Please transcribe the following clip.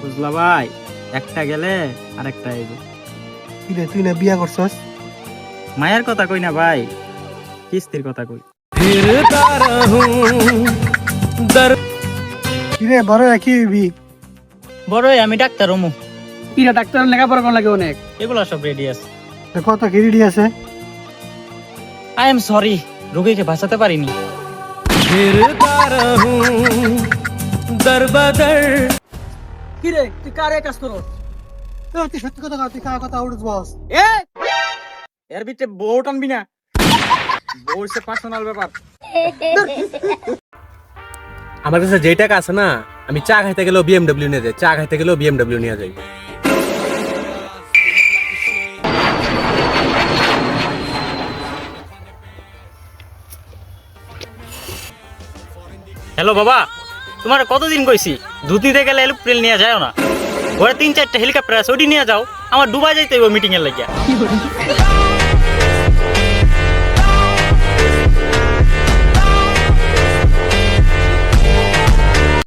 বুঝলা ভাই, একটা গেলে আরেকটা আইব। কিরে তুই না বিয়া করছস? মায়ের কথা কই না ভাই, কিস্তির কথা কই। কিরে বড় কি হইবি? বড়ই আমি ডাক্তার হমু। কিরে ডাক্তার লেখাপড়া কোন লাগে অনেক? এগুলা সব রেডি আছে। কত কি রেডি আছে? আই এম সরি, রোগীকে বাঁচাতে পারিনি। কিরে তুই কারে কাজ করস? তুই সত্যি কথা কর, তুই কার কথা উড়ছ বস? এর ভিতরে বউ টানবি না, বউ হচ্ছে পার্সোনাল ব্যাপার। আমার কাছে যেই টাকা আছে না, আমি চা খাইতে গেলেও বিএমডব্লিউ নিয়ে যাই, চা খাইতে গেলেও বিএমডব্লিউ নিয়ে যাই। হ্যালো বাবা, তোমার কতদিন কইছি দুধ নিতে গেলে এরোপ্লেন নিয়ে যাও না, ঘরে 3-4টা হেলিকপ্টার আছে, ওটি নিয়ে যাও। আমার দুবাই যাইতে হইব মিটিং এর লাগিয়া।